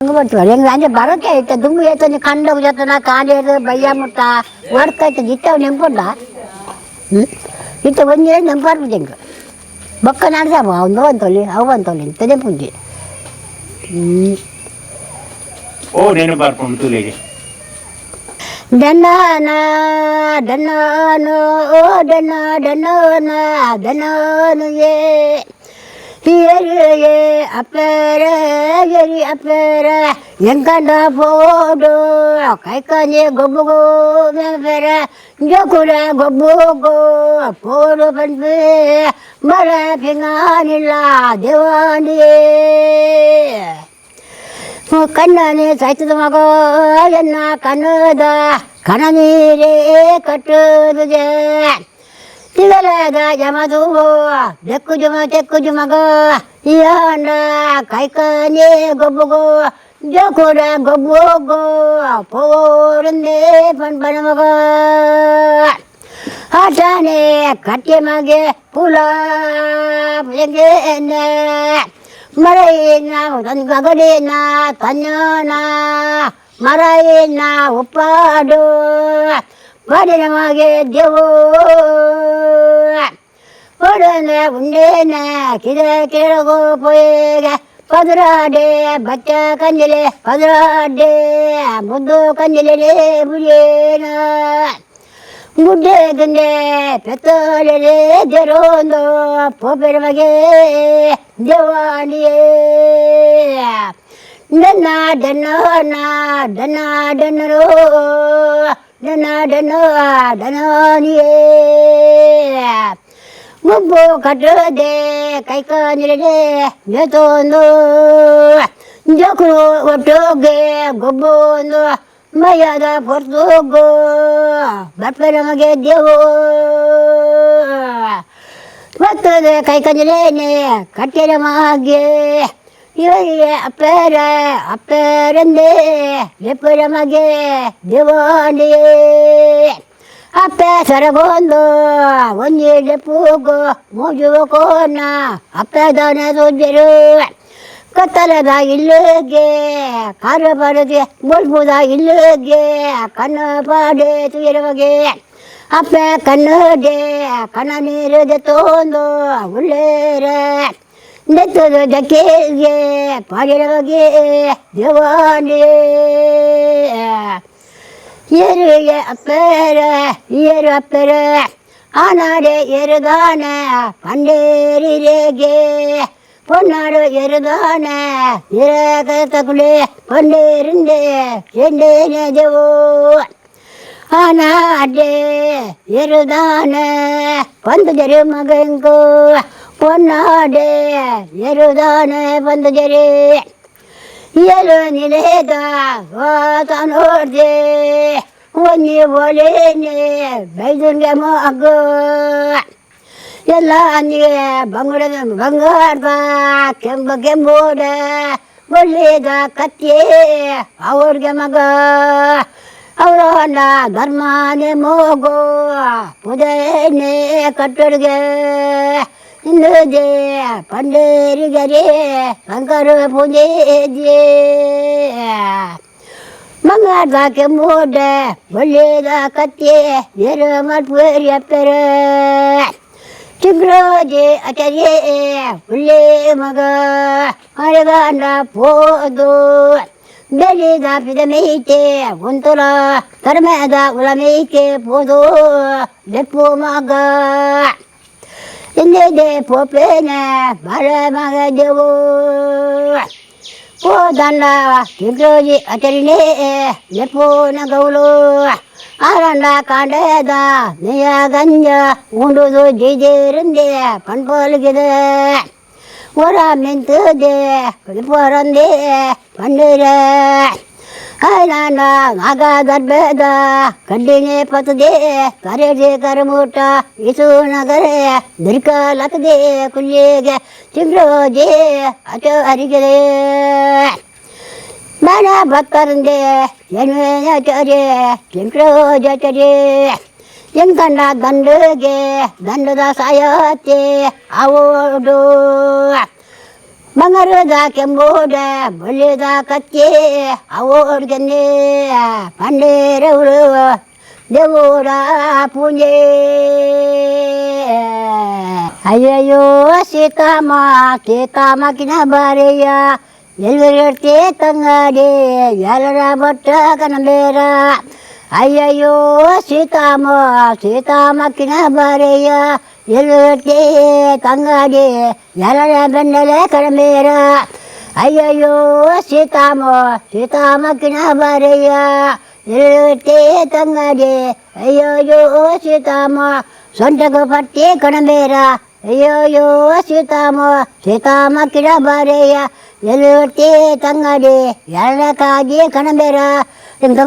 ಹೆಂಗ ಅಂದ್ರೆ ಬರೋಕೆ ಐತೆ ದುಂಬು ಏತನಿ ಕಂಡೋಗ ಜೊತನ ಕಾಲೇರು ಬಯ್ಯ ಮುಟ್ಟ ಹೊಡ್ಕೈತೆ ಇತ್ತವ ನೆಂಪುಂಡ ಇತ್ತ ಒಂದೇ ನೆಂಪಾರ್ಬಿಟ್ಟು ಹೆಂಗೆ ಬೊಕ್ಕ ನಾಡ್ಸಾವ ಅವ್ನು ಅಂತೋಲಿ ಅವು ಅಂತೋಲಿ ಇಂತ ನೆಂಪುಂಜಿ ಓ ನೆನಪು ಬರ್ಕೊಂಡು ತುಲಿಗೆ ಡನ್ನಾನ ಡನ್ನಾನು ಓ ಡನ್ನ ಡನ್ನೋನ ಡನ್ನಾನು ಏ ಅಪ್ಪರ ಎರಿ ಅಪ್ಪರ ಎಂಕಂಡ ಪೋಡು ಕೈಕಾನೆ ಗೊಬ್ಬುಗೋ ಮೇಪರ ಜೋಕುಡ ಗೊಬ್ಬುಗೋ ಪೋಡು ಬಂದ್ಬೇ ಮರ ಪಿಂಗಾನಿಲ್ಲ ದೇವಾನಿಯೇ ಕಣ್ಣನೆ ಸಾಯ್ತದ ಮಗ ಎನ್ನ ಕಣ್ಣದ ಕಣ ನೀರೇ ಕಟ್ಟುತ್ತದೆ ತಿಗಲದ ಜಮದು ತೆಕ್ಕು ಜುಮಗ ಈಂಡ ಕೈಕಾನೆ ಗೊಬ್ಬುಗೋ ಜೋಕುಡ ಗೊಬ್ಬುಗೋ ಪೋರಂದೇ ಪಣ ಮಗ ಆಟಾನೆ ಕಟ್ಟೆ ಮಗೆ ಪುಲ ಮರೈನ ಗಗಡಿನ ತನ್ನನ ಮರೈನ ಉಪ್ಪಾಡು ಬಡಿನ ಮಗೆ ದೇವು ಹೊಡನೆ ಉಂಡೇನ ಕಿರಗೋ ಪೊಯ್ಗೆ ಪದರಾಡೆ ಬಚ್ಚ ಕಂದಿಲೆ ಪದರಾಡೆ ಮುದ್ದು ಕಂದಿಲೆ ಬುಡೇನ ಗುಡ್ಡೆ ಗಂಡೆ ಪೆತ್ತಲೆ ಜರೋಂದು ಪೋಪೆರ ಮಗೆ ದೇವಾಣಿಯೇ ಡನ್ನ ಡನ್ನ ಡನ್ನ ಡನ್ನರೋ ಡನ್ನ ಡನ್ನ ಡನಾನಿಯೇ ಮುಬ್ಬು ಕಟ್ಟದೆ ಕೈಕಾನಿರದೆ ಜೊತೊಂದು ಜೋಕರು ಒಟ್ಟೋಗೆ ಗೊಬ್ಬೊಂದು ಮೈಯಾದ ಪೊರ್ತೋಗೋ ಬಪ್ಪೆ ನಮಗೆ ದೇವು ಬರ್ತದೆ ಕೈಕಂಜಲೇನೆ ಕಟ್ಟಿರ ಮಾಗೆ ಇವರಿಗೆ ಅಪ್ಪರಂದೇ ಲೆಪ್ಪರ ಮಗೆ ದೇವಾಂಡಿಯೇ ಅಪ್ಪೆ ಸರಗೊಂದು ಒಂಜಿ ಲೆಪ್ಪುಗೋ ಮೂಜು ಕೋನ ಅಪ್ಪೆದಾನ ಸೋಜರು ಕತ್ತಲದ ಇಲ್ಲಿಗೆ ಕಾರ ಪಡದೆ ಮುಳ್ಬುದ ಇಲ್ಲಿಗೆ ಕಣ್ಣು ಪಾಡೆ ತುಯರವಗೆ ಅಪ್ಪೆ ಕಣ್ಣದೆ ಕಣ್ಣ ನೀರದೆ ತೋಂದು ಉಳ್ಳೇರ ನೆತ್ತದ ಜಕ್ಕೆಗೆ ಪಾಡಿರವಗೆ ದೇವಾಂಡಿ ಏರಿಗೆ ಅಪ್ಪರ ಏರು ಅಪ್ಪರ ಆನಾಡೆ ಏರುದಾನ ಪಂಡೇರಿಗೆ பொன்னாடு எருதான இறகுளே பொன்னேருந்தே செண்டே நெஜவோ ஆனாடே எருதான பந்துஜரு மகங்கோ பொன்னாடே எருதான பந்துஜரு ஏழு நிலேத வாசனோர்தே ஒன்னி ஒலேನೆ ಬೈದುಂಗೆ ಮಗೋ ಎಲ್ಲ ಅನ್ನಿಗೆ ಬಂಗಾರದ ಕೆಂಬೋಡ ಒಳ್ಳೇದ ಕತ್ತೆ ಅವ್ರಿಗೆ ಮಗ ಅವರನ್ನ ಧರ್ಮನೇ ಮೋಗೋ ಪೂಜೆನೇ ಕಟ್ಟೋರಿಗೆ ಇನ್ನುದೇ ಪಂಡೇರಿಗರೇ ಶಂಕರ ಪೂಜೆಜೆ ಬಂಗಾರದ ಕೆಂಬೋಡ ಒಳ್ಳೇದ ಕತ್ತೆ ಏರು ಮಾಡ್ಪೇರಿ ಅಪ್ಪರ ಚಿಗ್ರೋಜೆ ಅಚರೇ ಉಳ್ಳೇ ಮಗ ಮರಗಂಡ ಪೋದು ಬೆಳೆದ ಪಿದ ಮೇಯ್ತೆ ಒಂತುಲ ಕರ್ಮೆದ ಉಳ ಮೇಯ್ತೆ ಪೋದು ಲೆಪ್ಪು ಮಗ ಎಂದೇ ಪೋಪೇನ ಬರ ಮಗ ದೇವು ಪೋದಂಡ ಚಿಗ್ರೋಜಿ ಅಚರಿನೇ ಲೆಪ್ಪು ನಗೌಲು ಆರಂಡ ಕಾಂಡದ ನೆಯ ಗಂಜ ಉಂಡುದು ಜೈಜೇರಂದೆ ಪಣ್ಪೊಲಗಿದೆ ಹೊರ ಮೆಂತದೆ ಪೊರಂದೆ ಪಂಡಿರ ಆಯ್ನಾಂಡ ಆಗ ಗರ್ಭದ ಕಡ್ಡಿನೇ ಪತದೆ ಕರೆಜೆ ಕರಮೂಟ ಇಸು ನಗರೆ ದಿರ್ಕಲಕದೆ ಕುಲ್ಲಿಗೆ ಚಿಗ್ರೋಜೆ ಅಚ ಅರಿಗಿದೆ ನಾನ ಭಕ್ತರಂದೆ ಚರೆ ಚಿಂಕ್ರೋಜರೆ ಎಂಕಂಡ ದಂಡದ ಸಾಯತ್ತೆ ಅವಡು ಬಂಗ ಮರದ ಕೆಂಬೋದ ಬಲಿದ ಕಚ್ಚೆ ಅವೋಡ್ಗನ್ನೇ ಪಂಡೇರವರು ದೇವರ ಪೂಜೆ ಅಯ್ಯಯ್ಯೋ ಸೀತಾಮಕ್ಕಿನ ಬಾರೆಯ ಎಲ್ಲರೇ ತಂಗಾಡಿ ಎಲ್ಲರ ಬಟ್ಟ ಕನಬೇರ ಅಯ್ಯಯ್ಯೋ ಸೀತಾಮಕ್ಕಿನ ಬಾರೆಯ ಎಲ್ಲರೇ ತಂಗಾಡಿ ಎಲ್ಲರ ಬೆನ್ನಲೆ ಕನಬೇರ ಅಯ್ಯಯ್ಯೋ ಸೀತಾಮಕ್ಕಿನ ಬಾರೆಯ ಎಲ್ಲರೇ ತಂಗಾಡಿ ಅಯ್ಯಯ್ಯೋ ಸೊಂಟಗ ಪಟ್ಟಿ ಕಣಬೇರ ಅಯ್ಯೋಯ್ಯೋ ಸೀತಾಮಕ್ಕಿನ ಬಾರೆಯ ಎಲ್ಲರೇ ತಂಗಾಡಿ ಎಲ್ಲಕ್ಕಾಗಿ ಕಣಬೇರ ಎಂತ